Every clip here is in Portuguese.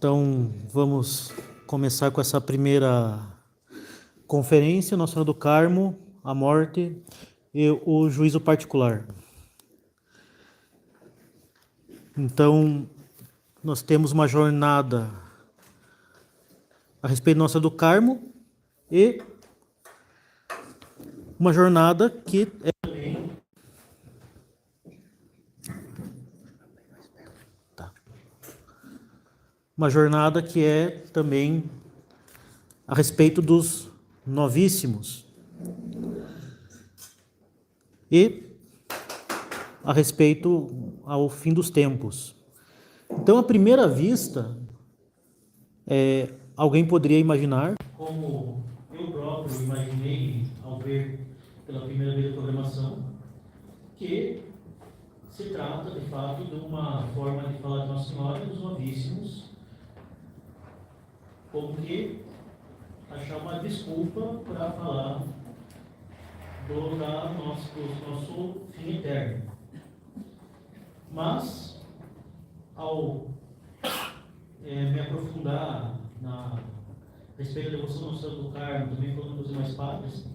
Então, vamos começar com essa primeira conferência, Nossa Senhora do Carmo, a morte e o juízo particular. Então, nós temos uma jornada a respeito de Nossa Senhora do Carmo e uma jornada que é também a respeito dos novíssimos e a respeito ao fim dos tempos. Então, à primeira vista, alguém poderia imaginar, como eu próprio imaginei ao ver pela primeira vez a programação, que se trata, de fato, de uma forma de falar de Nossa Senhora e dos novíssimos, como que achar uma desculpa para falar do nosso fim eterno. Mas, ao me aprofundar a respeito da devoção Nossa Senhora do Carmo, também falando dos demais padres,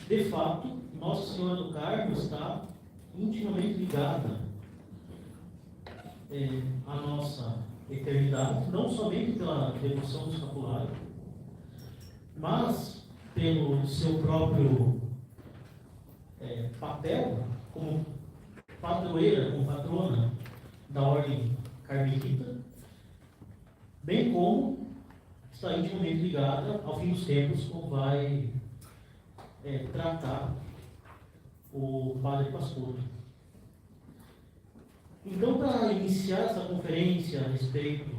de fato, Nossa Senhora do Carmo está intimamente ligada à nossa eternidade, não somente pela devoção do escapulário, mas pelo seu próprio papel como padroeira, como patrona da ordem carmelita, bem como está intimamente ligada ao fim dos tempos, como vai tratar o Padre Pastor. Então, para iniciar essa conferência a respeito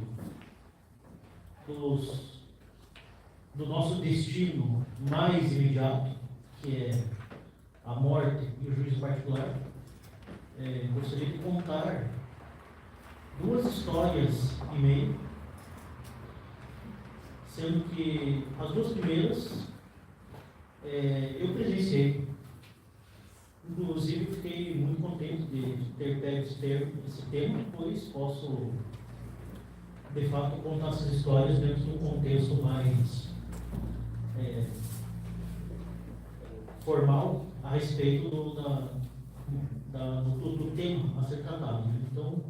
do nosso destino mais imediato, que é a morte e o juízo particular, gostaria de contar duas histórias e meia, sendo que as duas primeiras eu presenciei. Inclusive, fiquei muito contente de ter pego esse tema, pois posso, de fato, contar essas histórias dentro de um contexto mais formal a respeito do tema a ser tratado. Então,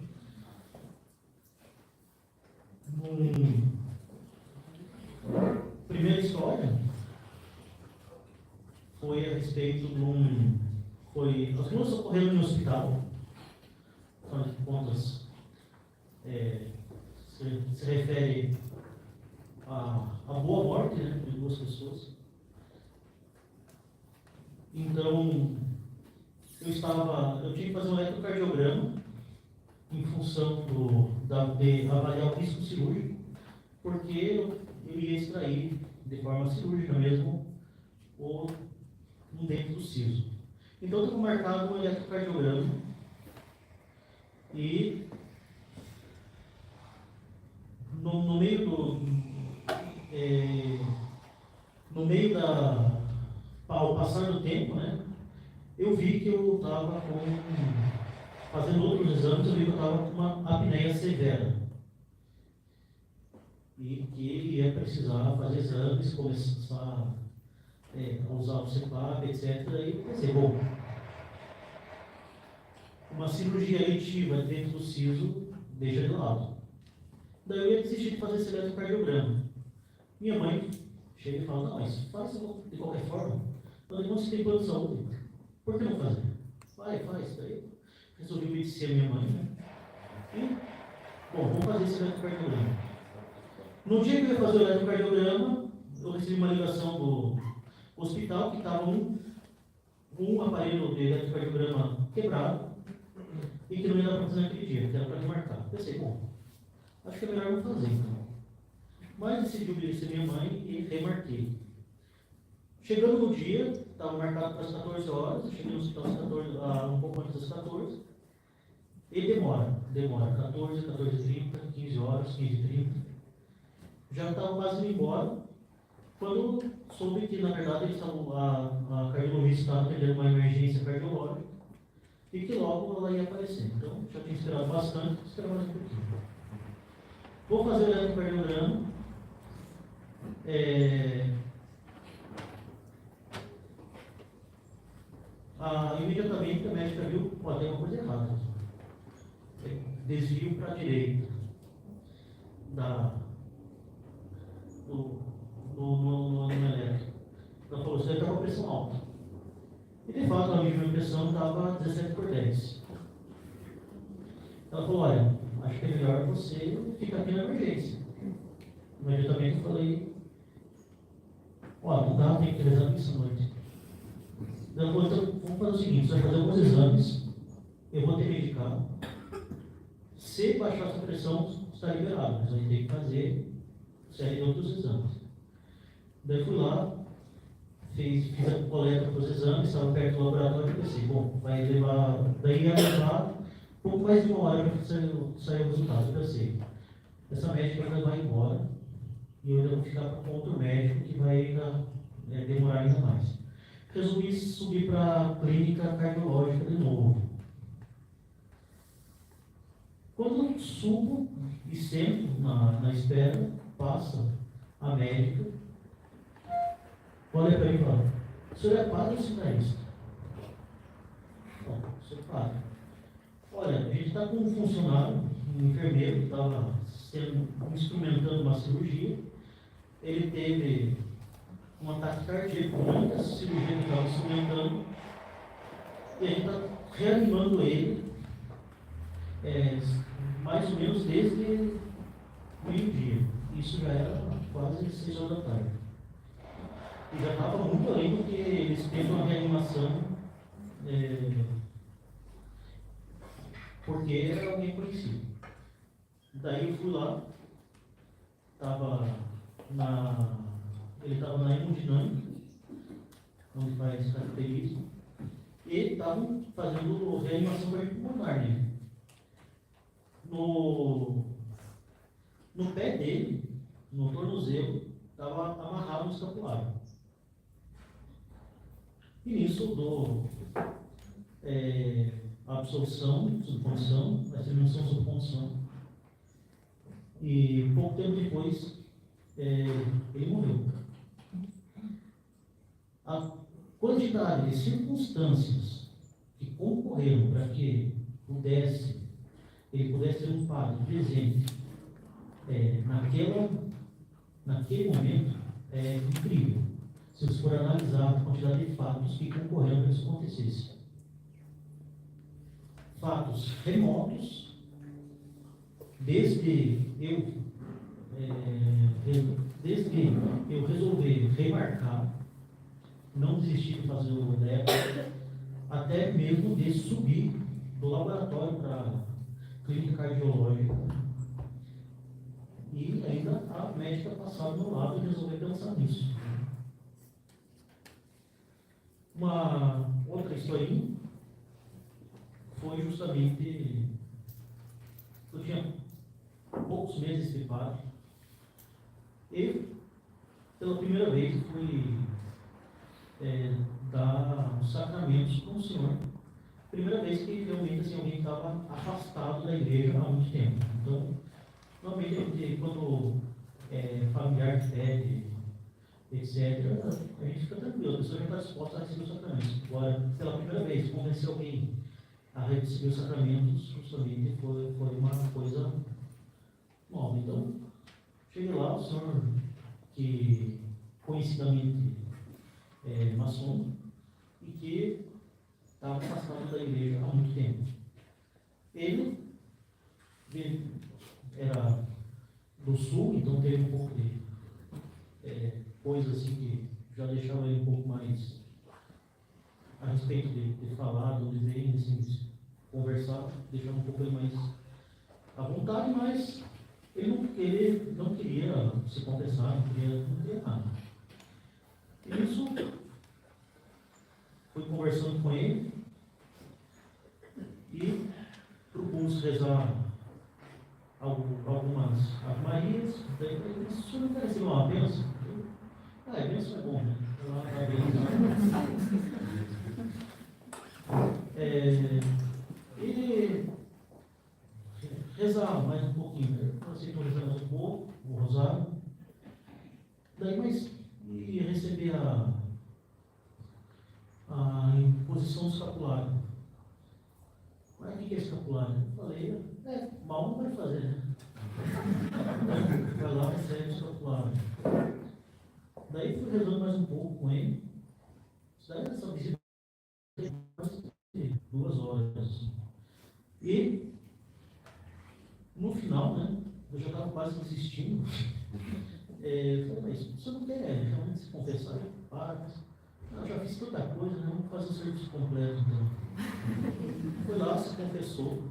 primeira história foi a respeito de as duas ocorreram no hospital. Afinal de contas, se refere à boa morte, né, de duas pessoas. Então, eu tinha que fazer um eletrocardiograma em função de avaliar o risco cirúrgico, porque eu ia extrair de forma cirúrgica mesmo um dente do siso. Então, eu estou marcado um eletrocardiograma e no meio ao passar do tempo, né, eu vi que eu estava fazendo outros exames, eu vi que eu estava com uma apneia severa e que ele ia precisar fazer exames, começar a usar o CPAP, etc. E eu pensei, bom, uma cirurgia eletiva dentro do siso deixa de lado. Daí eu ia desistir de fazer esse eletrocardiograma. Minha mãe chega e fala, não, mas faz de qualquer forma. Quando você tem plano de saúde, por que não fazer? Faz. Daí resolvi obedecer a minha mãe, né? E, bom, vamos fazer esse eletrocardiograma. No dia que eu ia fazer o eletrocardiograma, eu recebi uma ligação do hospital que estava um aparelho de eletrocardiograma quebrado e que não ia dar para fazer naquele dia, que era para remarcar. Pensei, bom, acho que é melhor não fazer então. Mas decidi obedecer minha mãe e remarquei. Chegando no dia, estava marcado para as 14 horas, cheguei no hospital um pouco antes das 14, e demora 14, 14h30, 15 horas, 15h30. Já estava quase indo embora, quando soube que, na verdade, a cardiologista estava atendendo uma emergência cardiológica e que logo ela ia aparecer. Então, já tinha esperado bastante, esperava mais um pouquinho. Vou fazer o eletrocardiograma. Imediatamente a médica viu, pô, tem uma coisa errada. Desvio para a direita no elétrico. Ela falou, você está com a pressão alta. E de fato a minha pressão estava 17/10. Ela falou, olha, acho que é melhor você ficar aqui na emergência. Imediatamente eu falei, ó, não dá, tem que ter exame essa noite. Ela falou, então vamos fazer o seguinte, você vai fazer alguns exames, eu vou te medicar. Se baixar essa pressão, está liberado, mas a gente tem que fazer série de outros exames. Daí fui lá, fiz a coleta dos exames, estava perto do laboratório e pensei, bom, daí ia levar pouco mais de uma hora para sair o resultado. Eu pensei, essa médica ainda vai embora e eu ainda vou ficar com outro médico que vai ainda demorar ainda mais. Resolvi subir para a clínica cardiológica de novo. Quando eu subo e sento na espera, passa a médica, olha para mim e fala, o senhor é padre ou seminarista? Bom, sou padre. Olha, a gente está com um funcionário, um enfermeiro, que estava instrumentando uma cirurgia. Ele teve um ataque cardíaco durante a cirurgia que estava instrumentando. E a gente está reanimando ele, mais ou menos desde meio-dia. Isso já era quase 6 horas da tarde. E já estava muito além do que eles têm uma reanimação. Porque era alguém conhecido. Daí eu fui lá, ele estava na hemodinâmica, onde faz caracterismo, e estavam fazendo reanimação cardiopulmonar nele. No pé dele, no tornozelo, estava amarrado no escapulário. E nisso eu dou a absorção, subpunção, a diminuição, subpunção. E pouco tempo depois, ele morreu. A quantidade de circunstâncias que concorreram para que ele pudesse ser um padre presente naquele momento é incrível. Se você for analisar a quantidade de fatos que concorreram para que isso acontecesse. Fatos remotos, desde eu resolver remarcar, não desistir de fazer o DEP, até mesmo de subir do laboratório para a clínica cardiológica e ainda a médica passar do meu lado e resolver pensar nisso. Uma outra historinha foi justamente, eu tinha poucos meses de padre, e pela primeira vez fui dar os sacramentos para o Senhor. Primeira vez que realmente assim, alguém estava afastado da igreja há muito tempo. Então, normalmente quando familiar que pede, etc., a gente fica tranquilo, a pessoa já está disposta a receber os sacramentos. Agora, pela primeira vez, convencer alguém a receber os sacramentos, justamente foi uma coisa nova. Então, cheguei lá, o senhor, que conhecidamente maçom, e que estava afastado da igreja há muito tempo. Ele era do sul, então teve um pouco de coisa assim que já deixava ele um pouco mais a respeito de falar, de onde vem, assim, conversar, deixava um pouco ele mais à vontade, mas ele não queria se confessar, não queria nada. E isso, fui conversando com ele e propus rezar algumas ave-marias. Daí ele disse, o senhor não quer receber uma bênção? Bênção é bom, né? Ele rezava mais um pouquinho, eu sei que eu rezava pouco, o rosário. Daí, mas e receber a imposição do escapulário? Mas o que é escapulário? Eu falei, mal não vai fazer, né? Vai lá, recebe o escapulário. Daí fui rezando mais um pouco com ele. Daí essa visita tem mais de 2 horas. Assim. E no final, né? Eu já estava quase insistindo. Eu falei, mas você não quer realmente se confessar? Eu já fiz tanta coisa, né? Vamos fazer o serviço completo então. Foi lá, se confessou,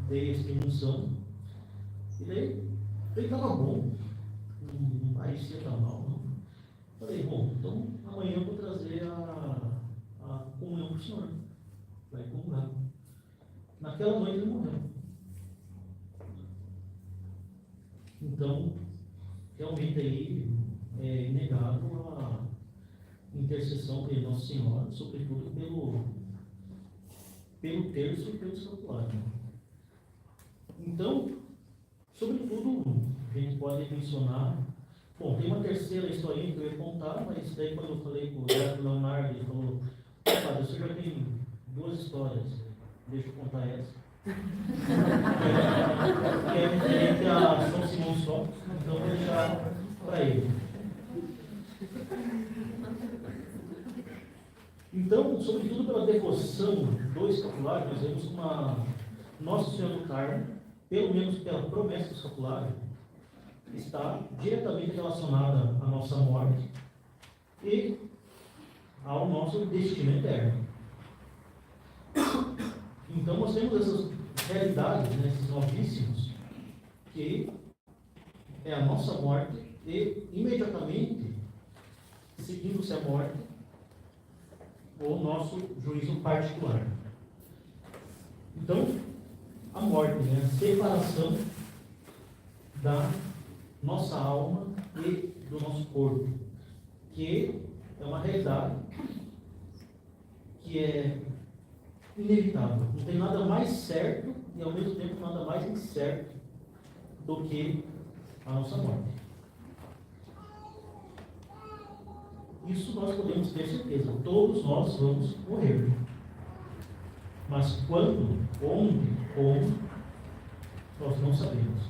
dei a extremaunção, e daí ele estava bom, não parecia estar mal, não. Falei, bom, então amanhã eu vou trazer a comunhão para o senhor, vai comungar. Naquela noite ele morreu. Então, realmente aí é inegável a intercessão de Nossa Senhora, sobretudo pelo terço e pelo escapulário. Então, sobretudo, a gente pode mencionar. Bom, tem uma terceira historinha que eu ia contar, mas daí quando eu falei com o Leonardo, ele falou, padre, você já tem 2 histórias, deixa eu contar essa. Que é referente a São Simão só, então vou deixar para ele. Então, sobretudo pela devoção do escapulário, nós vemos uma Nossa Senhora do Carmo, pelo menos pela promessa do escapulário, está diretamente relacionada à nossa morte e ao nosso destino eterno. Então, nós temos essas realidades, né, esses novíssimos, que é a nossa morte e, imediatamente, seguindo-se a morte, o nosso juízo particular. Então, a morte, né, a separação da nossa alma e do nosso corpo, que é uma realidade que é inevitável. Não tem nada mais certo e, ao mesmo tempo, nada mais incerto do que a nossa morte. Isso nós podemos ter certeza. Todos nós vamos morrer. Mas quando, onde, como, nós não sabemos.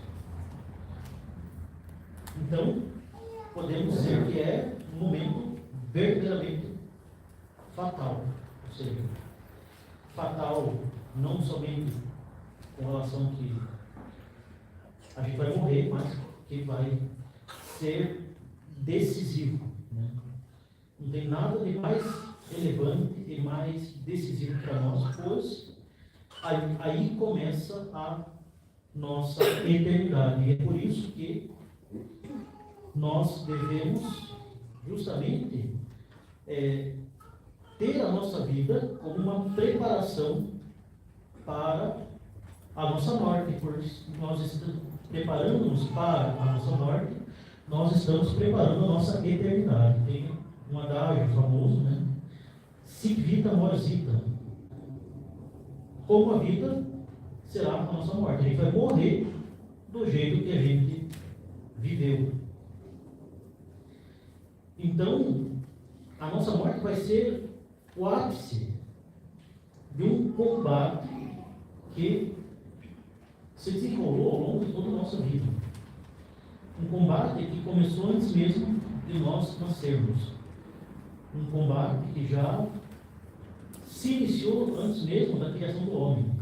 Então, podemos dizer que é um momento verdadeiramente fatal. Ou seja, fatal não somente com relação que a gente vai morrer, mas que vai ser decisivo. Né? Não tem nada de mais relevante e mais decisivo para nós, pois aí começa a nossa eternidade. E é por isso que nós devemos justamente ter a nossa vida como uma preparação para a nossa morte, pois nós estamos preparando-nos para a nossa morte, nós estamos preparando a nossa eternidade. Tem um adágio famoso, né? Sic vita mores vita. Como a vida será a nossa morte. A gente vai morrer do jeito que a gente viveu. Então, a nossa morte vai ser o ápice de um combate que se desenrolou ao longo de toda a nossa vida. Um combate que começou antes mesmo de nós nascermos. Um combate que já se iniciou antes mesmo da criação do homem.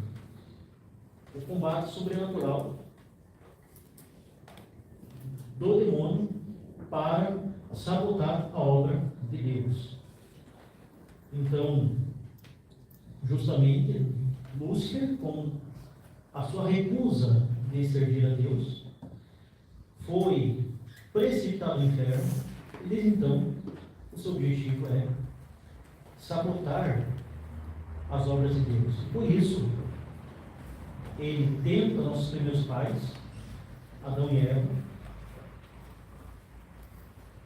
O combate sobrenatural do demônio para sabotar a obra de Deus. Então, justamente, Lúcifer, com a sua recusa de servir a Deus, foi precipitado no inferno, e desde então o seu objetivo é sabotar as obras de Deus. Por isso, ele tenta nossos primeiros pais, Adão e Eva,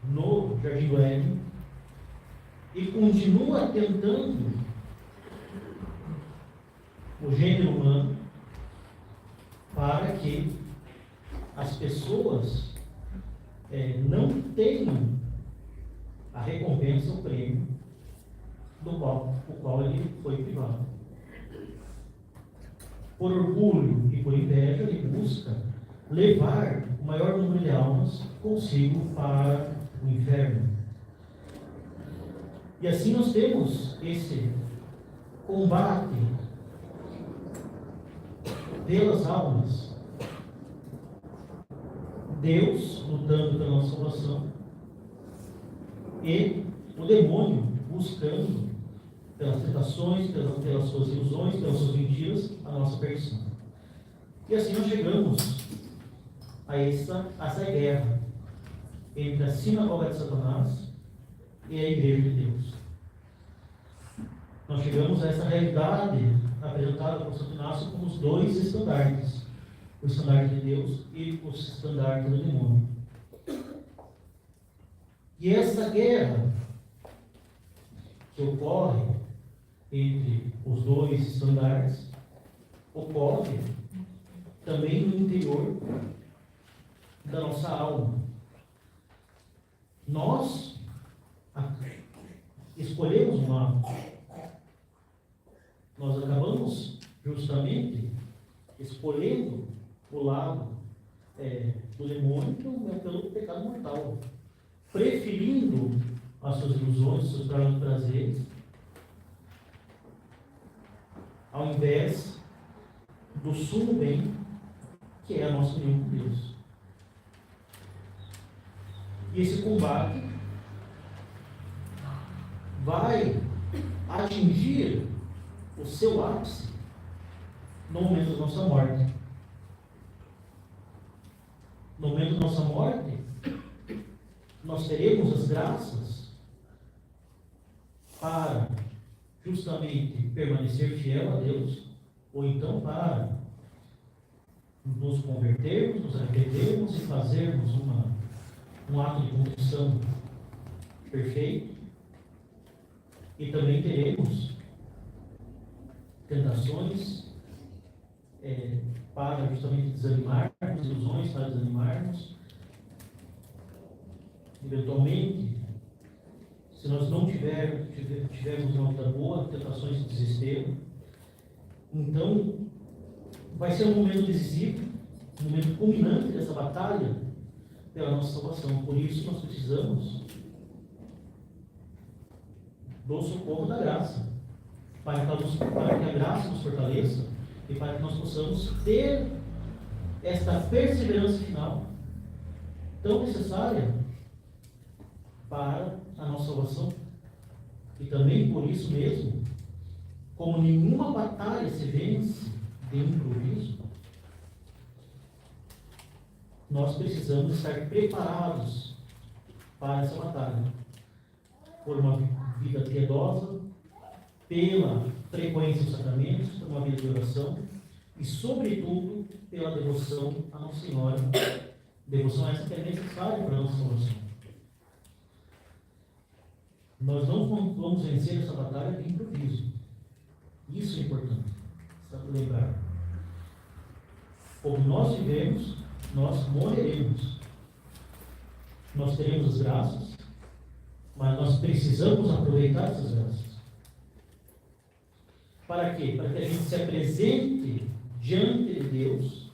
no Jardim do Éden, e continua tentando o gênero humano para que as pessoas não tenham a recompensa, o prêmio, o qual ele foi privado. Por orgulho e por inveja, ele busca levar o maior número de almas consigo para o inferno. E assim nós temos esse combate pelas almas. Deus lutando pela nossa salvação e o demônio buscando pelas tentações, pelas suas ilusões, pelas suas mentiras, a nossa perdição. E assim nós chegamos a essa guerra entre a sinagoga de Satanás e a igreja de Deus. Nós chegamos a essa realidade apresentada por Santo Inácio como os dois estandartes: o estandarte de Deus e o estandarte do demônio. E essa guerra que ocorre entre os dois estandartes ocorre também no interior da nossa alma. Nós escolhemos um lado. Nós acabamos justamente escolhendo o lado do demônio pelo pecado mortal, preferindo as suas ilusões, os seus prazeres, ao invés do sumo bem, que é a nossa união com Deus. E esse combate vai atingir o seu ápice no momento da nossa morte. No momento da nossa morte, nós teremos as graças para justamente permanecer fiel a Deus, ou então para nos convertermos, nos arrependermos e fazermos um ato de contrição perfeito. E também teremos tentações para justamente desanimarmos, ilusões para desanimarmos. Eventualmente, se nós não tivermos uma vida boa, tentações de desespero, então vai ser um momento decisivo, um momento culminante dessa batalha pela nossa salvação. Por isso nós precisamos do socorro da graça, para que a graça nos fortaleça e para que nós possamos ter esta perseverança final tão necessária para a nossa salvação. E também por isso mesmo, como nenhuma batalha se vence de improviso, nós precisamos estar preparados para essa batalha, por uma vida piedosa, pela frequência dos sacramentos, por uma vida de oração e, sobretudo, pela devoção a Nossa Senhora. Devoção essa que é necessária para a nossa salvação. Nós não vamos vencer essa batalha de improviso. Isso é importante, sabe lembrar. Como nós vivemos, nós morreremos. Nós teremos as graças, mas nós precisamos aproveitar essas graças. Para quê? Para que a gente se apresente diante de Deus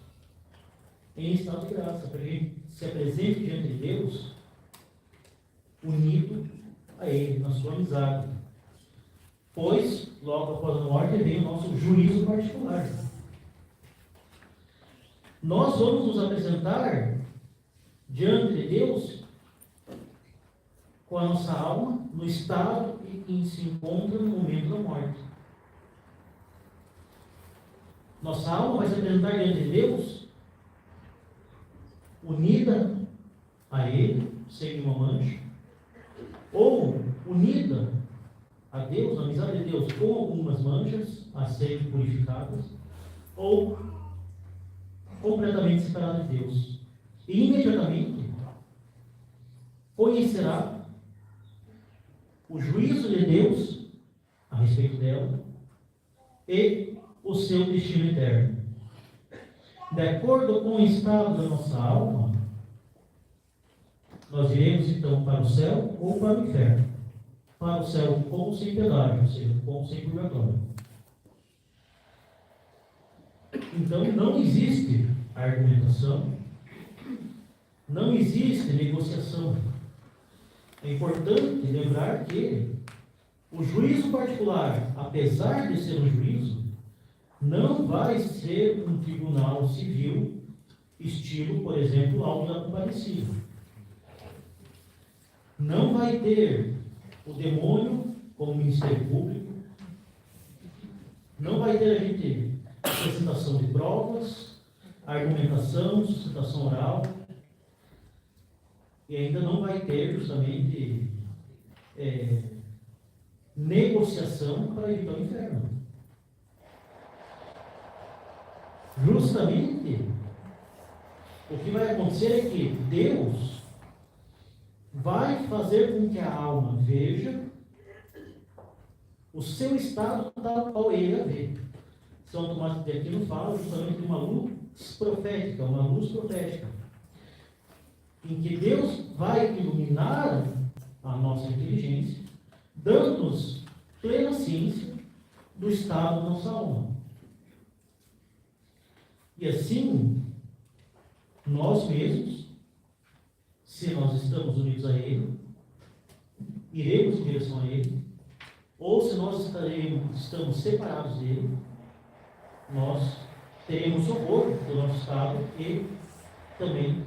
em estado de graça. Para que a gente se apresente diante de Deus unido a Ele, na sua amizade. Pois, logo após a morte, vem o nosso juízo particular. Nós vamos nos apresentar diante de Deus com a nossa alma no estado em que se encontra no momento da morte. Nossa alma vai se apresentar diante de Deus unida a Ele, sem nenhuma mancha, ou unida a Deus, na amizade de Deus, com algumas manchas a serem purificadas, ou completamente separada de Deus. E imediatamente conhecerá o juízo de Deus a respeito dela e o seu destino eterno. De acordo com o estado da nossa alma, nós iremos então para o céu ou para o inferno. Para o céu com ou sem pedágio, ou seja, com ou sem purgatório. Então não existe argumentação, não existe negociação. É importante lembrar que o juízo particular, apesar de ser um juízo, não vai ser um tribunal civil, estilo, por exemplo, Auto da Compadecida. Não vai ter o demônio como Ministério Público, não vai ter a gente apresentação de provas, argumentação, sustentação oral, e ainda não vai ter justamente negociação para evitar o inferno. Justamente, o que vai acontecer é que Deus vai fazer com que a alma veja o seu estado tal qual ele a vê. São Tomás de Aquino fala justamente de uma luz profética, em que Deus vai iluminar a nossa inteligência, dando-nos plena ciência do estado da nossa alma. E assim, nós mesmos, se nós estamos unidos a Ele, iremos em direção a Ele, ou se nós estamos separados dele, nós teremos socorro do nosso estado e também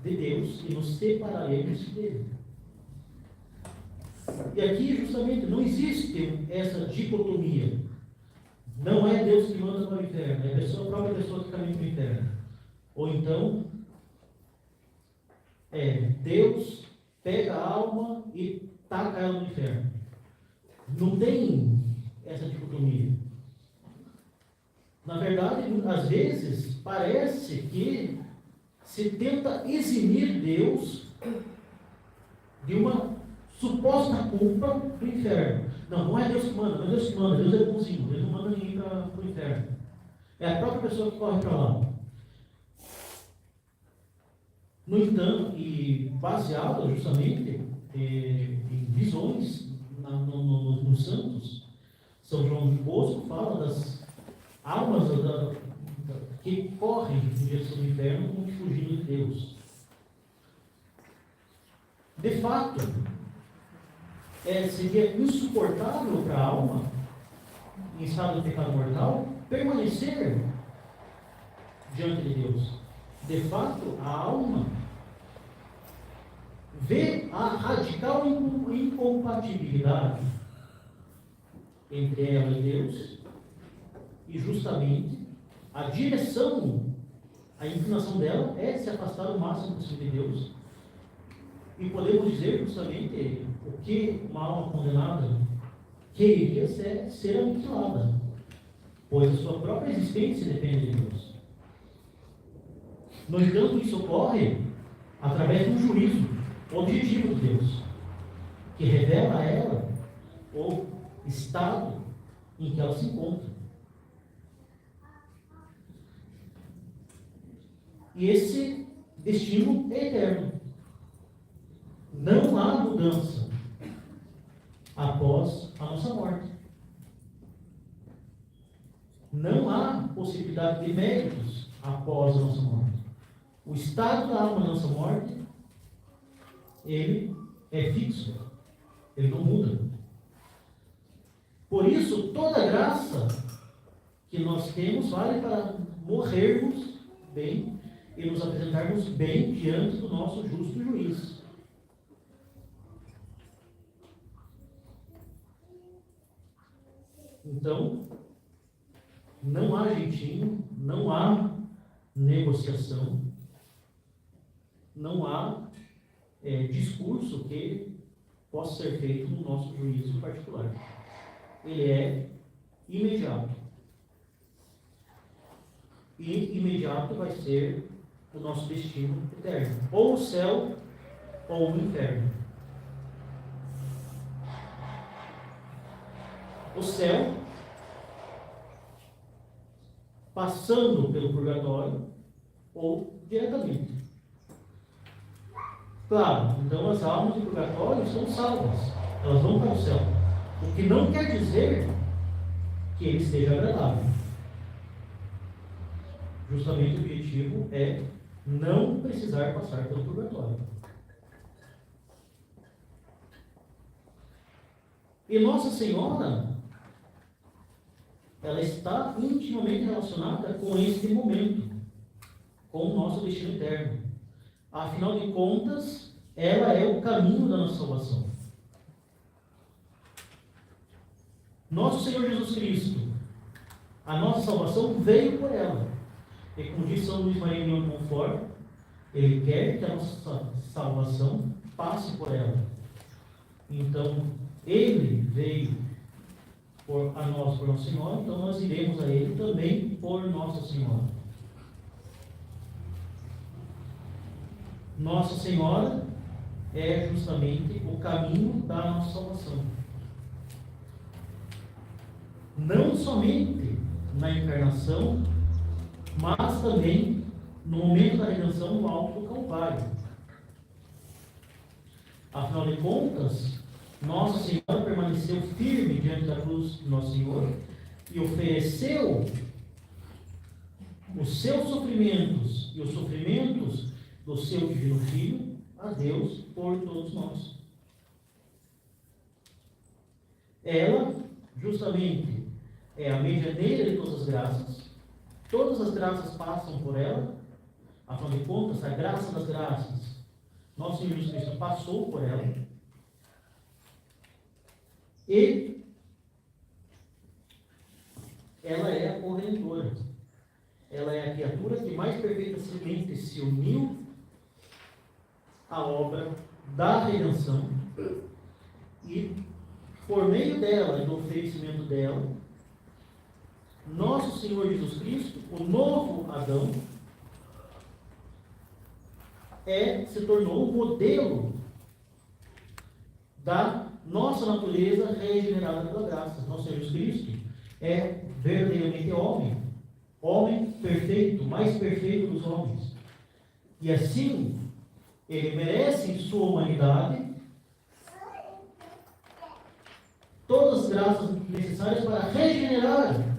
de Deus, e nos separaremos dele. E aqui justamente não existe essa dicotomia. Não é Deus que manda para o inferno, é a própria pessoa que caminha para o inferno. Ou então, Deus pega a alma e taca ela no inferno. Não tem essa dicotomia. Na verdade, às vezes, parece que se tenta eximir Deus de uma suposta culpa do inferno. Não é Deus que manda, Deus é bonzinho, Deus não manda ninguém para o inferno. É a própria pessoa que corre para lá. No entanto, e baseado justamente em visões nos santos, São João Bosco fala das almas que correm em direção ao inferno como fugindo de Deus. De fato, seria insuportável para a alma, em estado de pecado mortal, permanecer diante de Deus. De fato, a alma vê a radical incompatibilidade entre ela e Deus, e justamente a direção, a inclinação dela é se afastar o máximo possível de Deus. E podemos dizer justamente o que uma alma condenada queria ser aniquilada, pois a sua própria existência depende de Deus. No entanto, isso ocorre através de um juízo objetivo de Deus, que revela a ela o estado em que ela se encontra. E esse destino é eterno. Não há mudança após a nossa morte. Não há possibilidade de méritos após a nossa morte. O estado da alma na nossa morte, ele é fixo. Ele não muda. Por isso, toda graça que nós temos vale para morrermos bem e nos apresentarmos bem diante do nosso justo juiz. Então, não há jeitinho, não há negociação, não há discurso que possa ser feito no nosso juízo particular. Ele é imediato. E imediato vai ser o nosso destino eterno. Ou o céu, ou o inferno. O céu, passando pelo purgatório ou diretamente. Claro, então as almas do purgatório são salvas, elas vão para o céu. O que não quer dizer que ele esteja agradável. Justamente o objetivo é não precisar passar pelo purgatório. E Nossa Senhora, ela está intimamente relacionada com este momento, com o nosso destino eterno. Afinal de contas, ela é o caminho da nossa salvação. Nosso Senhor Jesus Cristo, a nossa salvação veio por ela. E como diz São Luís Maria de Montfort, ele quer que a nossa salvação passe por ela. Então, ele veio a nós por Nossa Senhora, então nós iremos a ele também por Nossa Senhora. Nossa Senhora é justamente o caminho da nossa salvação. Não somente na encarnação, mas também no momento da redenção no alto do Calvário. Afinal de contas, Nossa Senhora permaneceu firme diante da cruz de Nosso Senhor e ofereceu os seus sofrimentos e os sofrimentos do seu Divino Filho a Deus por todos nós. Ela, justamente, é a medianeira de todas as graças. Todas as graças passam por ela. Afinal de contas, a graça das graças, Nosso Senhor Jesus Cristo passou por ela. E ela é a corredentora. Ela é a criatura que mais perfeitamente se uniu à obra da redenção. E por meio dela e do oferecimento dela, Nosso Senhor Jesus Cristo, o novo Adão, se tornou o modelo da nossa natureza regenerada pela graça. Nosso Senhor Jesus Cristo é verdadeiramente homem, homem perfeito, mais perfeito dos homens. E assim, ele merece em sua humanidade todas as graças necessárias para regenerar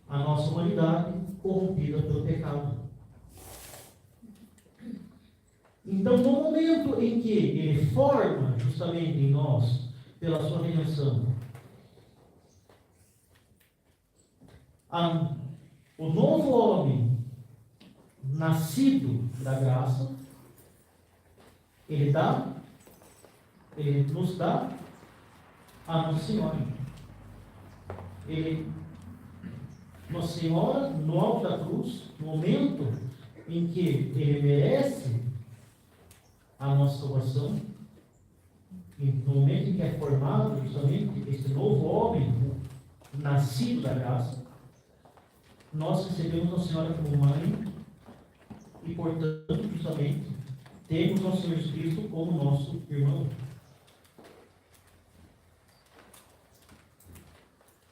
a nossa humanidade corrompida pelo pecado. Então, no momento em que ele forma justamente em nós, pela sua redenção, o novo homem nascido da graça, ele nos dá a Nossa Senhora. Nossa Senhora, no alto da cruz, no momento em que ele merece a nossa salvação, no momento em que é formado justamente esse novo homem, nascido da graça, nós recebemos Nossa Senhora como mãe e, portanto, justamente, temos Nosso Senhor Jesus Cristo como nosso irmão.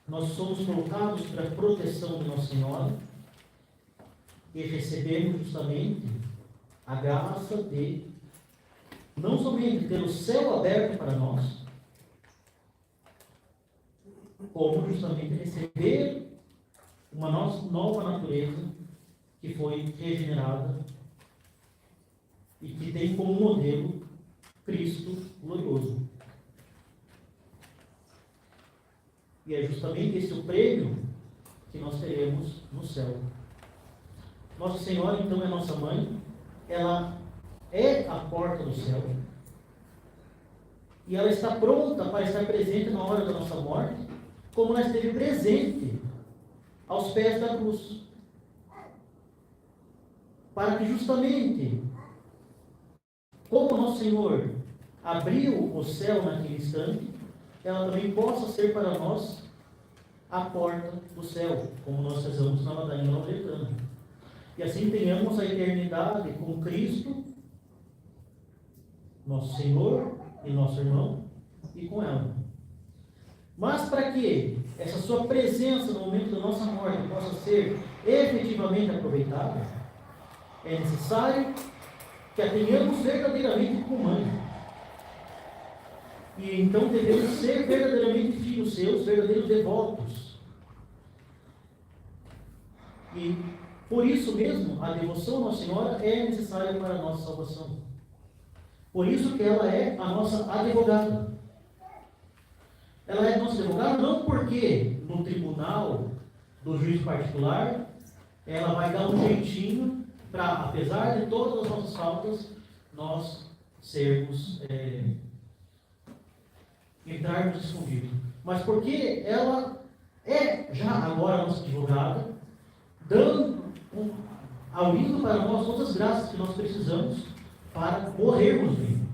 Nós somos colocados para a proteção de Nossa Senhora e recebemos justamente a graça de não somente ter o céu aberto para nós, como justamente receber uma nova natureza que foi regenerada e que tem como modelo Cristo glorioso. E é justamente esse o prêmio que nós teremos no céu. Nossa Senhora, então, é nossa mãe, ela é a porta do céu, e ela está pronta para estar presente na hora da nossa morte, como ela esteve presente aos pés da cruz, para que justamente, como Nosso Senhor abriu o céu naquele instante, ela também possa ser para nós a porta do céu, como nós rezamos na ladainha lauretana. E assim tenhamos a eternidade com Cristo, nosso Senhor e nosso irmão, e com ela. Mas para que essa sua presença no momento da nossa morte possa ser efetivamente aproveitada, é necessário que a tenhamos verdadeiramente como mãe. E então devemos ser verdadeiramente filhos seus, verdadeiros devotos. E por isso mesmo, a devoção à Nossa Senhora é necessária para a nossa salvação. Por isso que ela é a nossa advogada. Ela é nossa advogada não porque no tribunal do juiz particular ela vai dar um jeitinho para, apesar de todas as nossas faltas, nós sermos, entrarmos escondidos. Mas porque ela é já agora a nossa advogada, abrindo para nós todas as graças que nós precisamos para morrermos bem.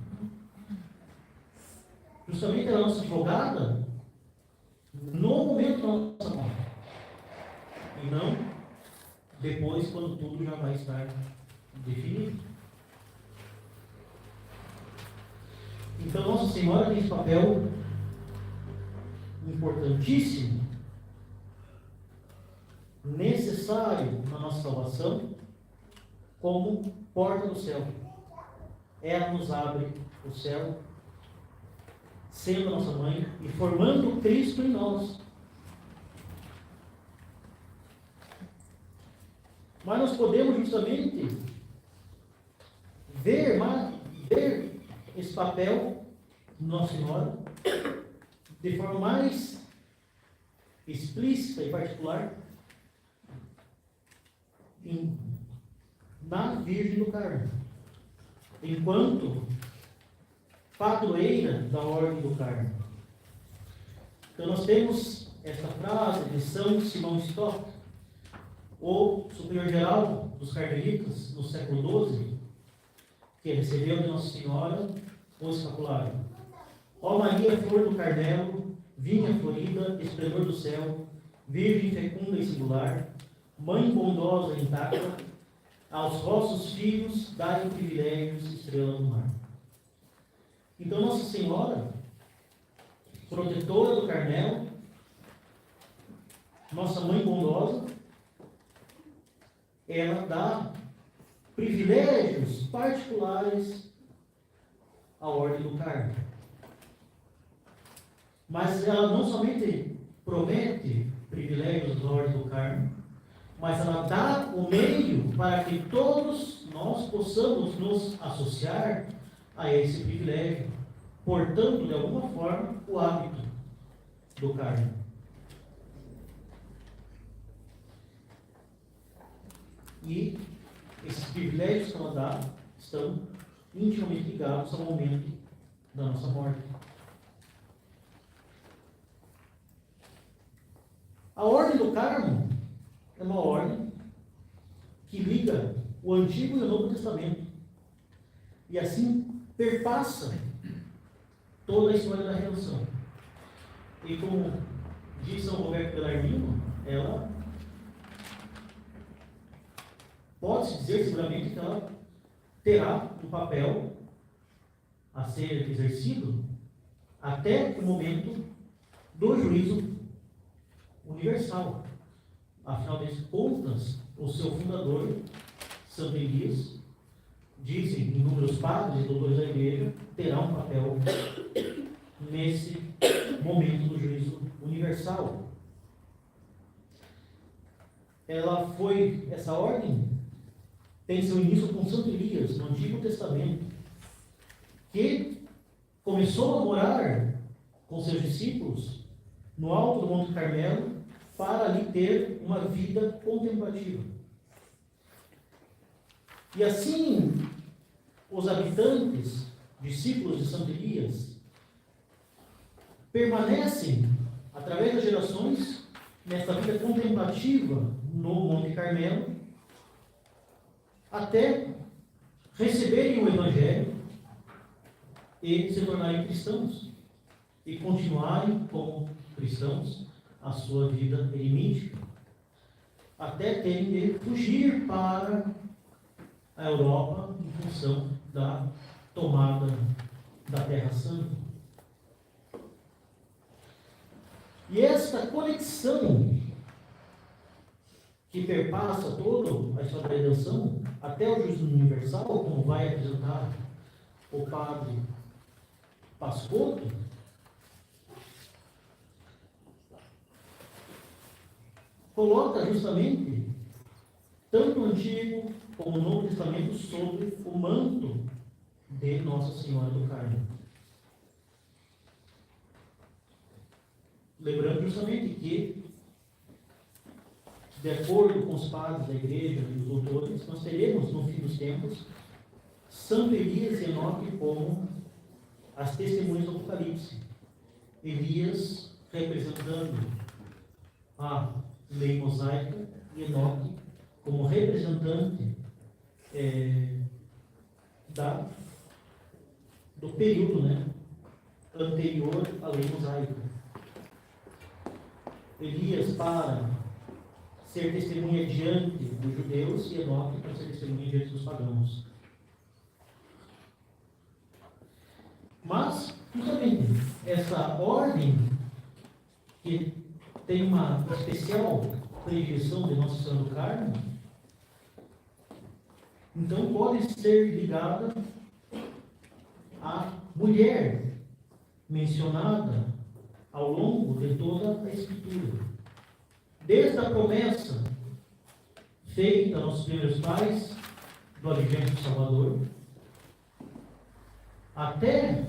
Justamente ela é a nossa advogada no momento da nossa morte. E não depois, quando tudo já vai estar definido. Então, Nossa Senhora tem esse papel importantíssimo, necessário na nossa salvação, como porta do céu. Ela nos abre o céu, sendo a nossa mãe e formando Cristo em nós. Mas nós podemos justamente ver esse papel de Nossa Senhora de forma mais explícita e particular na Virgem do Carmo, enquanto padroeira da Ordem do Carmo. Então nós temos esta frase de São Simão Stock, o superior-geral dos carmelitas no século XII, que recebeu de Nossa Senhora o escapulário. Ó Maria, flor do Carmelo, vinha florida, esplendor do céu, virgem fecunda e singular, mãe bondosa e intacta, aos vossos filhos dai privilégios, estrela do mar. Então Nossa Senhora, protetora do Carmelo, nossa mãe bondosa, ela dá privilégios particulares à Ordem do Carmo. Mas ela não somente promete privilégios à Ordem do Carmo, mas ela dá o meio para que todos nós possamos nos associar a esse privilégio, portando de alguma forma o hábito do Carmo. E esses privilégios que ela dá estão intimamente ligados ao momento da nossa morte. A Ordem do Carmo é uma ordem que liga o Antigo e o Novo Testamento e assim perpassa toda a história da redenção. E como diz São Roberto Bellarmino, ela pode-se dizer seguramente que ela terá um papel a ser exercido até o momento do juízo universal. Afinal de contas, o seu fundador, Santo Elias, dizem inúmeros padres e doutores da Igreja, terá um papel nesse momento do juízo universal. Essa ordem tem seu início com Santo Elias, no Antigo Testamento, que começou a morar com seus discípulos no alto do Monte Carmelo para ali ter uma vida contemplativa. E assim, os habitantes, discípulos de Santo Elias, permanecem, através das gerações, nesta vida contemplativa no Monte Carmelo, até receberem o Evangelho e se tornarem cristãos, e continuarem como cristãos a sua vida eremítica, até terem de fugir para a Europa em função da tomada da Terra Santa. E esta conexão que perpassa toda a história da redenção, até o juízo universal, como vai apresentar o padre Pascotto, coloca justamente tanto o Antigo como o Novo Testamento sobre o manto de Nossa Senhora do Carmo. Lembrando justamente que, de acordo com os padres da igreja e os doutores, nós teremos, no fim dos tempos, Santo Elias e Enoque como as testemunhas do Apocalipse. Elias representando a lei mosaica e Enoque como representante do período, anterior à lei mosaica. Elias para ser testemunha diante dos judeus e Enoque para ser testemunha diante dos pagãos. Mas, justamente, essa ordem, que tem uma especial predileção de Nossa Senhora do Carmo, então pode ser ligada à mulher mencionada ao longo de toda a Escritura. Desde a promessa feita aos primeiros pais do advento do Salvador, até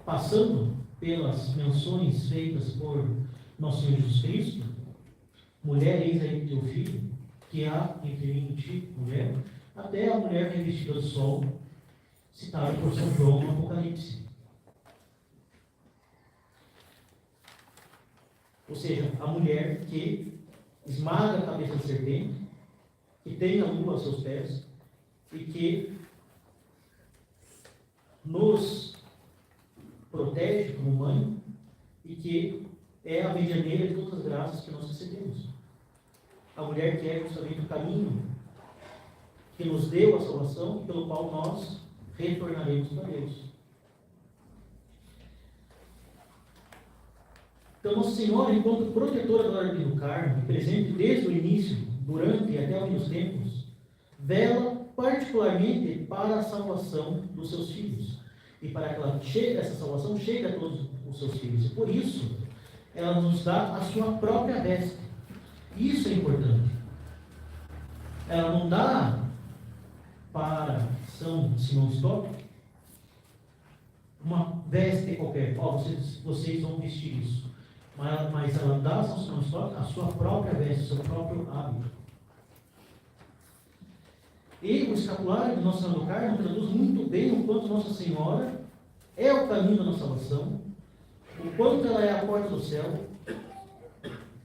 passando pelas menções feitas por Nosso Senhor Jesus Cristo, mulher, eis aí teu filho, que há entre mim e ti, mulher, até a mulher revestida do sol, citada por São João no Apocalipse. Ou seja, a mulher que esmaga a cabeça da serpente, que tem a lua aos seus pés e que nos protege como mãe e que é a medianeira de todas as graças que nós recebemos. A mulher que é justamente o caminho que nos deu a salvação e pelo qual nós retornaremos para Deus. Então, Nossa Senhora, enquanto protetora da Ordem do Carmo, presente desde o início, durante e até o fim dos tempos, vela particularmente para a salvação dos seus filhos. E para que essa salvação chegue a todos os seus filhos. E por isso, ela nos dá a sua própria veste. Isso é importante. Ela não dá para São Simão Stock uma veste qualquer. Vocês vão vestir isso. Mas ela dá a São Simão Stock a sua própria veste, o seu próprio hábito. E o escapulário de Nossa Senhora do Carmo traduz muito bem o quanto Nossa Senhora é o caminho da nossa salvação, o quanto ela é a porta do céu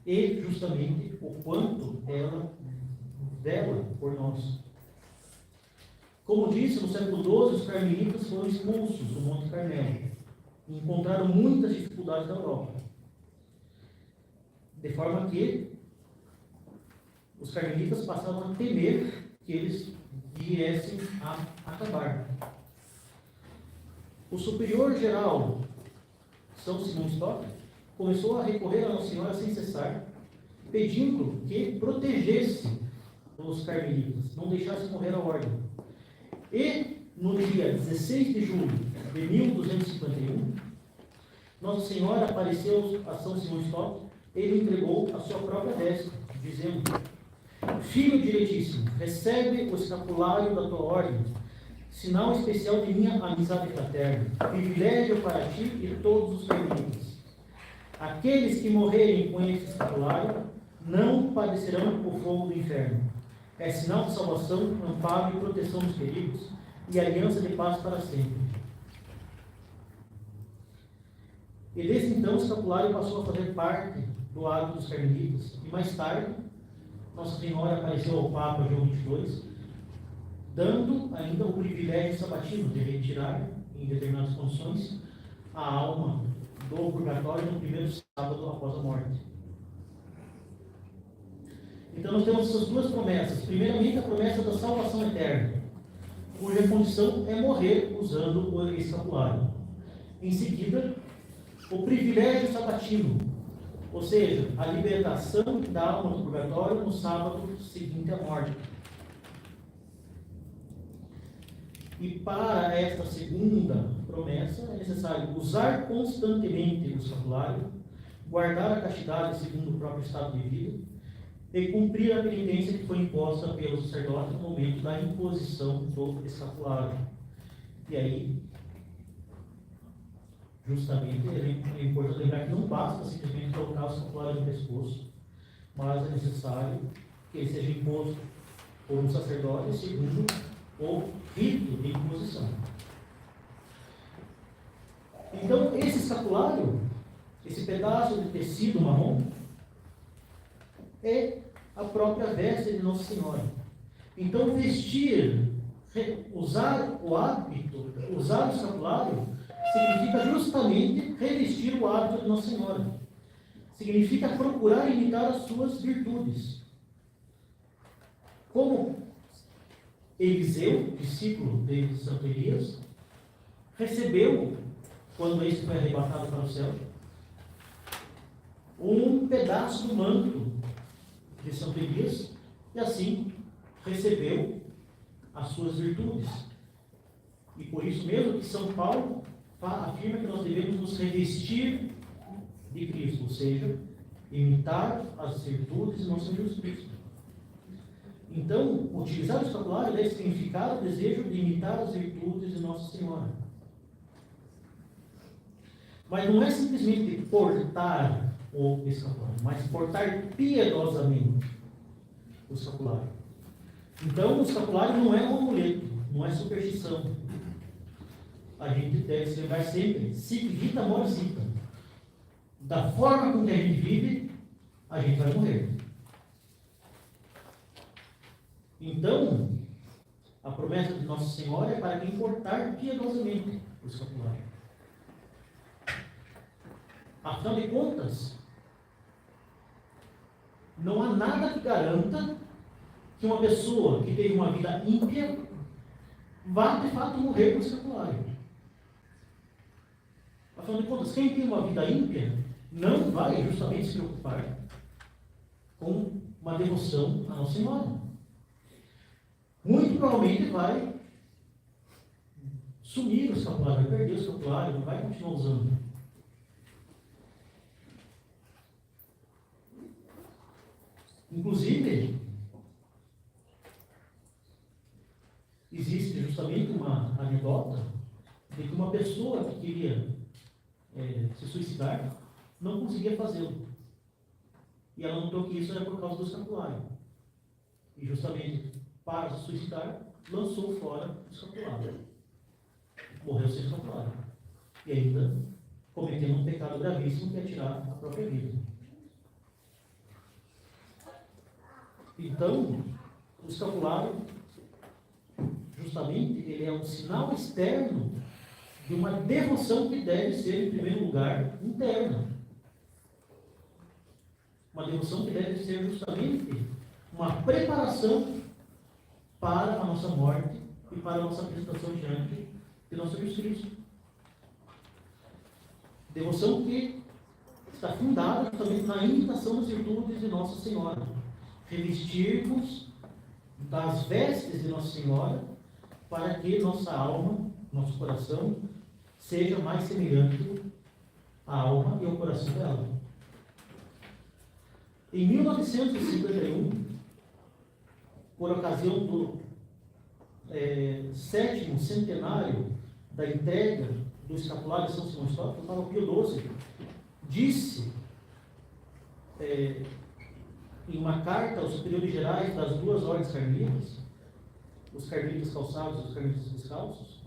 e, justamente, o quanto ela vela por nós. Como disse, no século XII, os carmelitas foram expulsos do Monte Carmelo e encontraram muitas dificuldades na Europa. De forma que os carmelitas passavam a temer que eles viessem a acabar. O superior geral, São Simão Stock, começou a recorrer a Nossa Senhora sem cessar, pedindo que protegesse os carmelitas, não deixasse morrer a ordem. E, no dia 16 de julho de 1251, Nossa Senhora apareceu a São Simão Stock e lhe entregou a sua própria veste, dizendo: Filho diretíssimo, recebe o escapulário da tua ordem, sinal especial de minha amizade fraterna, privilégio para ti e todos os carmelitas. Aqueles que morrerem com esse escapulário não padecerão o fogo do inferno. É sinal de salvação, amparo e proteção dos perigos e aliança de paz para sempre. E desde então o escapulário passou a fazer parte do hábito dos carmelitas. E mais tarde, Nossa Senhora apareceu ao Papa João XXII, dando ainda o privilégio sabatino de retirar, em determinadas condições, a alma do purgatório no primeiro sábado após a morte. Então nós temos essas duas promessas. Primeiramente, a promessa da salvação eterna, cuja condição é morrer usando o escapulário. Em seguida, o privilégio sabatino, ou seja, a libertação da alma do purgatório no sábado seguinte à morte. E para esta segunda promessa é necessário usar constantemente o escapulário, guardar a castidade segundo o próprio estado de vida e cumprir a penitência que foi imposta pelo sacerdote no momento da imposição do escapulário. E aí, justamente, é importante lembrar que não basta simplesmente colocar o escapulário no pescoço, mas é necessário que ele seja imposto por um sacerdote segundo o rito de imposição. Então, esse escapulário, esse pedaço de tecido marrom, é a própria veste de Nossa Senhora. Então, vestir, usar o hábito, usar o escapulário, significa justamente revestir o hábito de Nossa Senhora. Significa procurar imitar as suas virtudes. Como Eliseu, discípulo de Santo Elias, recebeu, quando este foi arrebatado para o céu, um pedaço do manto de Santo Elias, e assim recebeu as suas virtudes. E por isso mesmo que São Paulo afirma que nós devemos nos revestir de Cristo, ou seja, imitar as virtudes de nosso Jesus Cristo. Então, utilizar o escapulário deve significar o desejo de imitar as virtudes de Nossa Senhora. Mas não é simplesmente portar o escapulário, mas portar piedosamente o escapulário. Então, o escapulário não é um amuleto, não é superstição. A gente deve se lembrar sempre, sic vita mores vita. Da forma com que a gente vive, a gente vai morrer. Então, a promessa de Nossa Senhora é para quem portar piedosamente o escapulário. Afinal de contas, não há nada que garanta que uma pessoa que teve uma vida ímpia vá de fato morrer com o escapulário. Afinal de contas, quem tem uma vida ímpia não vai justamente se preocupar com uma devoção à Nossa Senhora. Muito provavelmente vai sumir o escapulário, vai perder o escapulário, não vai continuar usando. Inclusive, existe justamente uma anedota de que uma pessoa que queria se suicidar não conseguia fazê-lo. E ela notou que isso era por causa do escapulário. E justamente para se suicidar, lançou fora o escapulário. Morreu sem escapulário. E ainda cometendo um pecado gravíssimo que é tirar a própria vida. Então, o escapulário, justamente, ele é um sinal externo de uma devoção que deve ser, em primeiro lugar, interna. Uma devoção que deve ser justamente uma preparação para a nossa morte e para a nossa apresentação diante de nosso Jesus Cristo. Devoção que está fundada justamente na imitação das virtudes de Nossa Senhora. Revestirmos das vestes de Nossa Senhora para que nossa alma, nosso coração, seja mais semelhante à alma e ao coração dela. Em 1951, por ocasião do 7º centenário da entrega do escapulário de São Simão Histórico, o Papa Pio XII disse em uma carta aos superiores gerais das duas ordens carmelitas, os carmelitas calçados e os carmelitas descalços,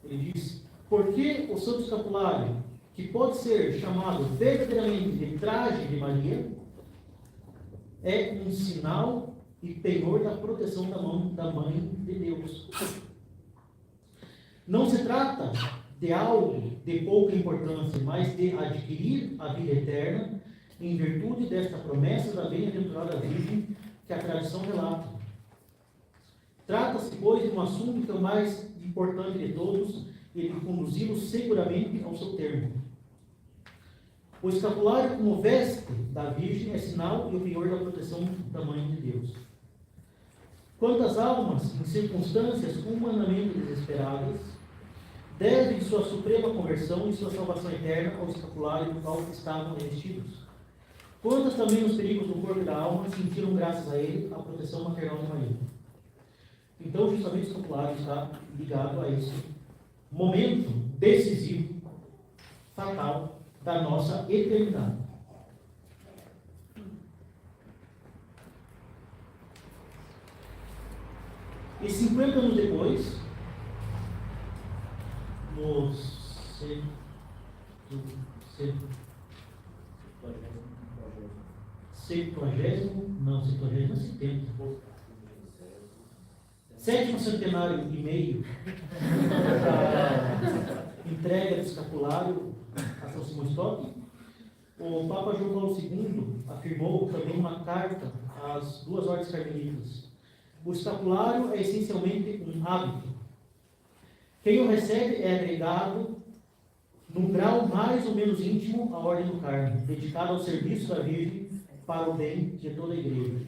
ele diz: porque o santo escapulário, que pode ser chamado verdadeiramente de traje de Maria, é um sinal e penhor da proteção da Mãe de Deus. Não se trata de algo de pouca importância, mas de adquirir a vida eterna em virtude desta promessa da bem-aventurada Virgem que a tradição relata. Trata-se, pois, de um assunto que é o mais importante de todos e de conduzi-lo seguramente ao seu termo. O escapulário, como veste da Virgem, é sinal e o penhor da proteção da Mãe de Deus. Quantas almas, em circunstâncias humanamente desesperadas, devem sua suprema conversão e sua salvação eterna ao escapulário do qual estavam revestidos? Quantas também nos perigos do corpo e da alma sentiram, graças a ele, a proteção maternal de Maria? Então, justamente o escapulário está ligado a esse momento decisivo, fatal, da nossa eternidade. E 50 anos depois, no 7º centenário e meio da entrega do escapulário a São Simão Stock, o Papa João Paulo II afirmou também uma carta às 2 ordens carmelitas. O escapulário é essencialmente um hábito. Quem o recebe é agregado, num grau mais ou menos íntimo, à Ordem do Carmo, dedicado ao serviço da Virgem para o bem de toda a Igreja.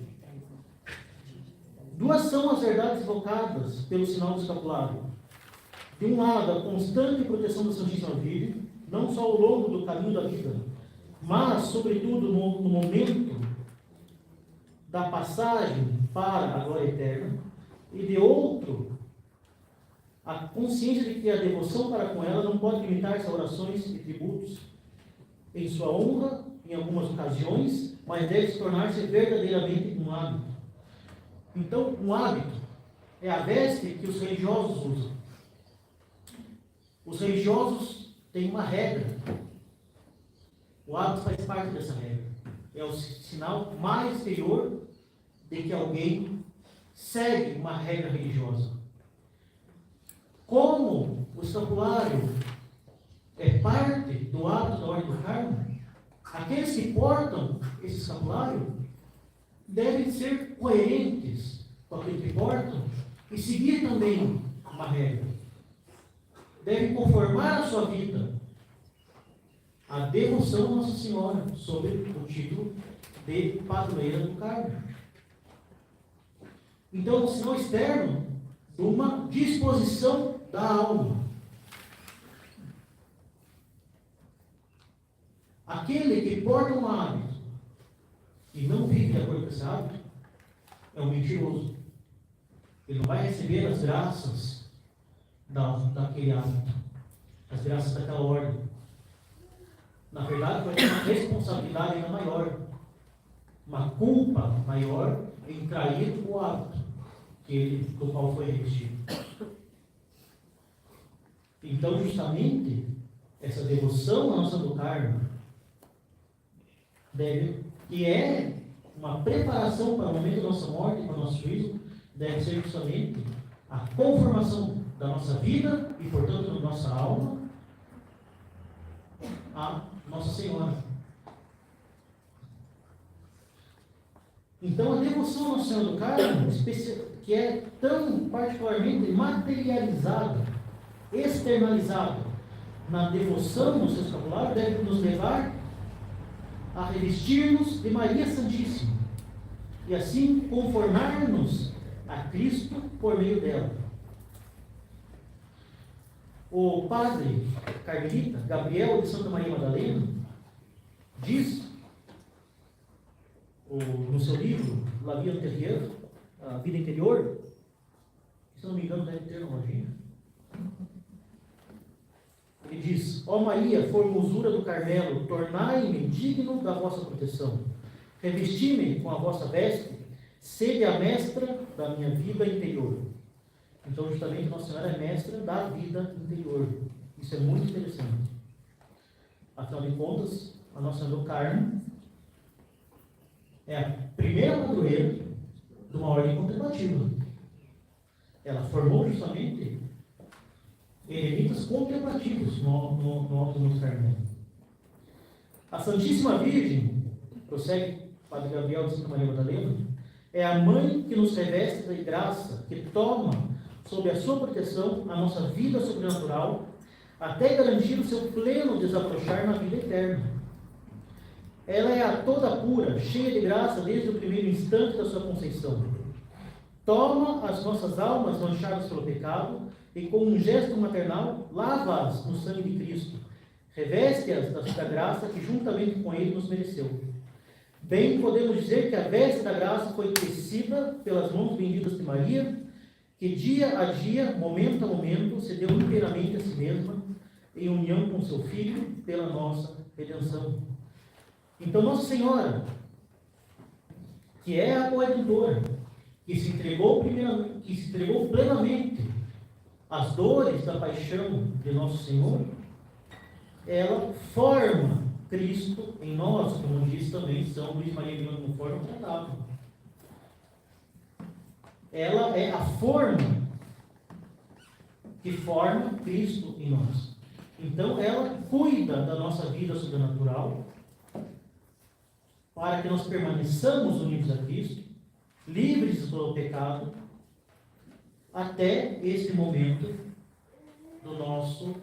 Duas são as verdades evocadas pelo sinal do escapulário. De um lado, a constante proteção da Santíssima Virgem, não só ao longo do caminho da vida, mas, sobretudo, no momento da passagem para a glória eterna, e de outro, a consciência de que a devoção para com ela não pode limitar-se a orações e tributos em sua honra, em algumas ocasiões, mas deve se tornar-se verdadeiramente um hábito. Então, um hábito é a veste que os religiosos usam. Os religiosos têm uma regra. O hábito faz parte dessa regra. É o sinal mais exterior de que alguém segue uma regra religiosa. Como o escapulário é parte do hábito da Ordem do Carmo, aqueles que portam esse escapulário devem ser coerentes com aquilo que portam e seguir também uma regra. Devem conformar a sua vida à devoção a Nossa Senhora, sob o título de Padroeira do Carmo. Então, é um sinal externo de uma disposição da alma. Aquele que porta um hábito e não vive de acordo com esse hábito é um mentiroso. Ele não vai receber as graças daquele hábito, as graças daquela ordem. Na verdade, vai ter uma responsabilidade ainda maior, uma culpa maior em trair o hábito do qual foi revestido. Então, justamente, essa devoção à Nossa do Carmo que é uma preparação para o momento da nossa morte, para o nosso juízo, deve ser justamente a conformação da nossa vida e, portanto, da nossa alma a Nossa Senhora. Então, a devoção à Nossa Senhora do Carmo, que é tão particularmente materializada, externalizada na devoção no seu escapulário, deve nos levar a revestir-nos de Maria Santíssima e assim conformar-nos a Cristo por meio dela. O padre carmelita Gabriel de Santa Maria Madalena diz no seu livro La Vie Intérieure, a Vida Interior, se não me engano deve ter uma lojinha. Ele diz: ó Maria, formosura do Carmelo, tornai-me digno da vossa proteção. Revesti-me com a vossa veste, sede a mestra da minha vida interior. Então, justamente, Nossa Senhora é mestra da vida interior. Isso é muito interessante. Afinal de contas, a Nossa Senhora do Carmo é a primeira padroeira de uma ordem contemplativa. Ela formou justamente eremitas contemplativos no Alto do Carmelo. A Santíssima Virgem, prossegue Padre Gabriel de Santa Maria Madalena, é a mãe que nos reveste de graça, que toma sob a sua proteção a nossa vida sobrenatural, até garantir o seu pleno desabrochar na vida eterna. Ela é a toda pura, cheia de graça desde o primeiro instante da sua conceição. Toma as nossas almas manchadas pelo pecado e, com um gesto maternal, lava-as no sangue de Cristo. Reveste-as da graça que juntamente com ele nos mereceu. Bem, podemos dizer que a veste da graça foi tecida pelas mãos benditas de Maria, que dia a dia, momento a momento, se deu inteiramente a si mesma, em união com seu Filho, pela nossa redenção. Então, Nossa Senhora, que é a coadjutora, que se entregou plenamente às dores da paixão de Nosso Senhor, ela forma Cristo em nós, como diz também São Luís Maria Grande, como forma tratável. Ela é a forma que forma Cristo em nós. Então, ela cuida da nossa vida sobrenatural, para que nós permaneçamos unidos a Cristo, livres do pecado, até este momento do nosso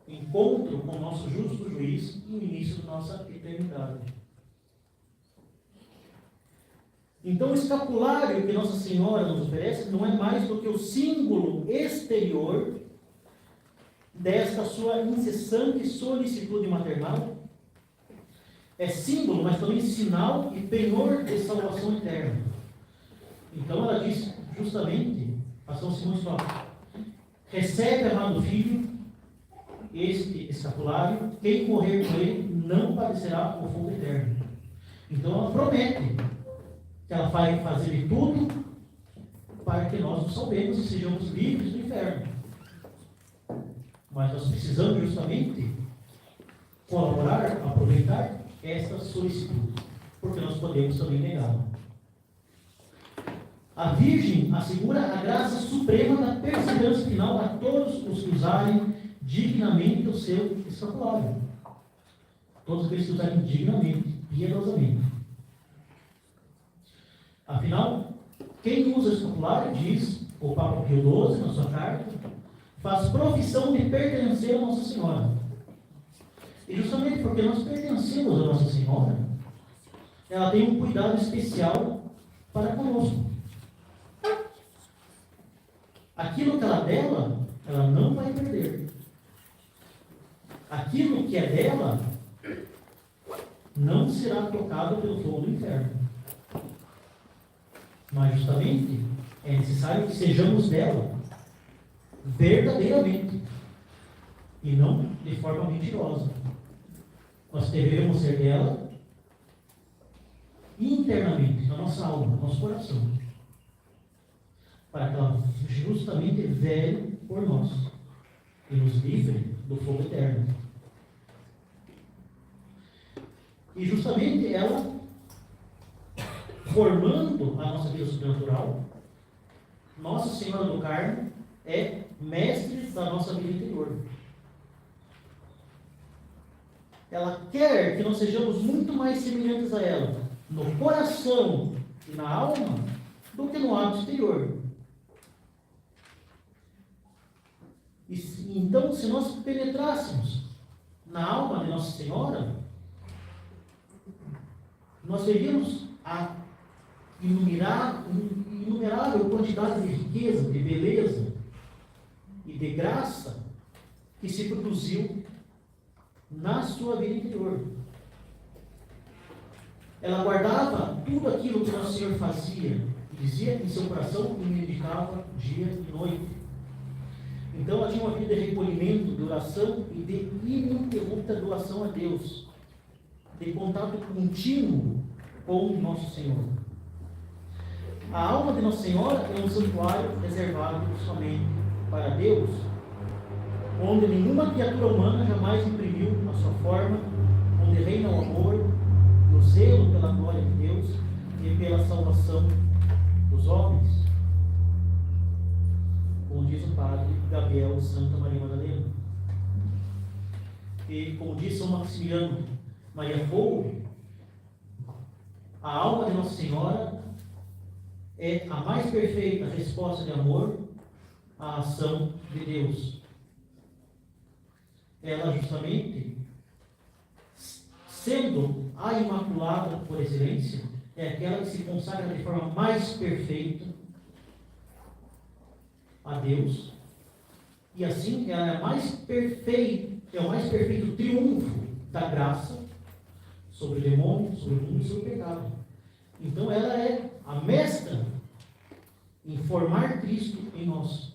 encontro com o nosso justo juiz e o início da nossa eternidade. Então, o escapulário que Nossa Senhora nos oferece não é mais do que o símbolo exterior desta sua incessante solicitude maternal. É símbolo, mas também sinal e penhor de salvação eterna. Então ela diz justamente a São Simão de Sá: recebe, amado filho, este escapulário, quem morrer com ele não padecerá o fogo eterno. Então ela promete que ela vai fazer de tudo para que nós nos salvemos e sejamos livres do inferno. Mas nós precisamos justamente colaborar, aproveitar esta solicitude, porque nós podemos também negá-la. A Virgem assegura a graça suprema da perseverança final a todos os que usarem dignamente o seu escapulário. Todos aqueles que usarem dignamente, piedosamente. Afinal, quem usa o escapulário, diz o Papa Pio XII na sua carta, faz profissão de pertencer a Nossa Senhora. E justamente porque nós pertencemos a Nossa Senhora, ela tem um cuidado especial para conosco. Aquilo que ela é dela, ela não vai perder. Aquilo que é dela, não será tocado pelo fogo do inferno. Mas justamente é necessário que sejamos dela verdadeiramente e não de forma mentirosa. Nós devemos ser dela internamente, na nossa alma, no nosso coração, para que ela justamente vele por nós e nos livre do fogo eterno. E justamente ela, formando a nossa vida sobrenatural, Nossa Senhora do Carmo é mestre da nossa vida interior. Ela quer que nós sejamos muito mais semelhantes a ela, no coração e na alma, do que no hábito exterior. Então, se nós penetrássemos na alma de Nossa Senhora, nós veríamos a inumerável quantidade de riqueza, de beleza e de graça que se produziu na sua vida interior. Ela guardava tudo aquilo que Nosso Senhor fazia, dizia em seu coração e meditava dia e noite. Então ela tinha uma vida de recolhimento, de oração e de ininterrupta doação a Deus, de contato contínuo com Nosso Senhor. A alma de Nossa Senhora é um santuário reservado somente para Deus, onde nenhuma criatura humana jamais imprimiu a sua forma, onde reina o amor, o zelo pela glória de Deus e pela salvação dos homens, como diz o padre Gabriel Santa Maria Madalena. E como diz São Maximiliano Maria Kolbe, a alma de Nossa Senhora é a mais perfeita resposta de amor à ação de Deus. Ela justamente sendo a Imaculada por excelência, é aquela que se consagra de forma mais perfeita a Deus, e assim ela é a mais perfeita, é o mais perfeito triunfo da graça sobre o demônio, sobre o mundo e sobre o pecado. Então ela é a mestra em formar Cristo em nós.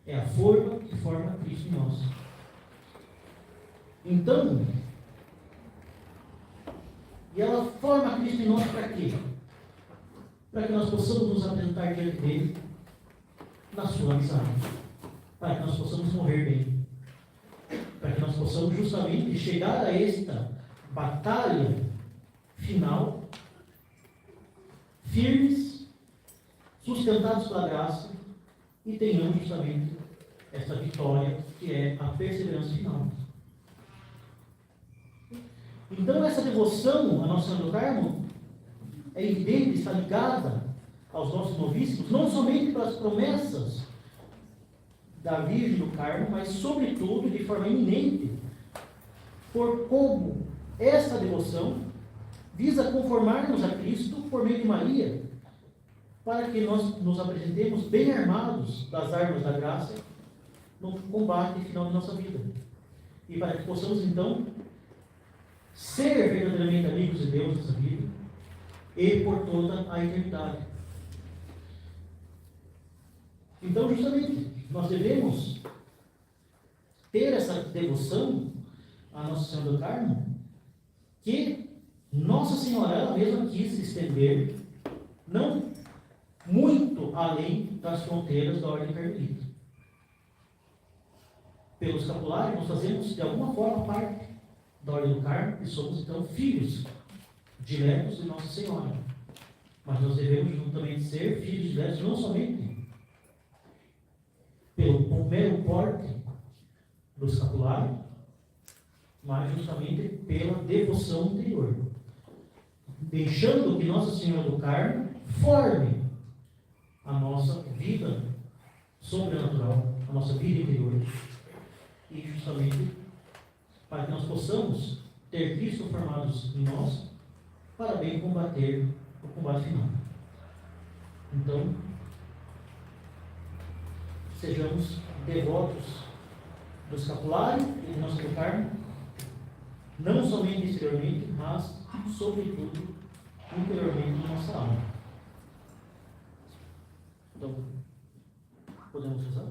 É a forma que forma Cristo em nós. Então, e ela forma Cristo em nós para quê? Para que nós possamos nos apresentar diante dele na sua amizade. Para que nós possamos morrer bem. Para que nós possamos justamente chegar a esta batalha final, firmes, sustentados pela graça, e tenhamos justamente esta vitória que é a perseverança final. Então essa devoção à Nossa Senhora do Carmo é evidente, está ligada aos nossos novíssimos, não somente pelas promessas da Virgem do Carmo, mas sobretudo de forma iminente, por como essa devoção visa conformar-nos a Cristo por meio de Maria, para que nós nos apresentemos bem armados das armas da graça no combate final de nossa vida. E para que possamos então ser verdadeiramente amigos de Deus nessa vida e por toda a eternidade. Então, justamente, nós devemos ter essa devoção à Nossa Senhora do Carmo, que Nossa Senhora ela mesma quis estender, não muito além das fronteiras da Ordem Carmelita. Pelo escapulário, nós fazemos de alguma forma parte da Ordem do Carmo e somos então filhos diretos de Nossa Senhora. Mas nós devemos também ser filhos diretos não somente pelo mero porte do escapulário, mas justamente pela devoção interior, deixando que Nossa Senhora do Carmo forme a nossa vida sobrenatural, a nossa vida interior, e justamente para que nós possamos ter Cristo formados em nós, para bem combater o combate final. Então, sejamos devotos do escapulário e de Nossa do Carmo, não somente exteriormente, mas, sobretudo, interiormente na nossa alma. Então, podemos rezar?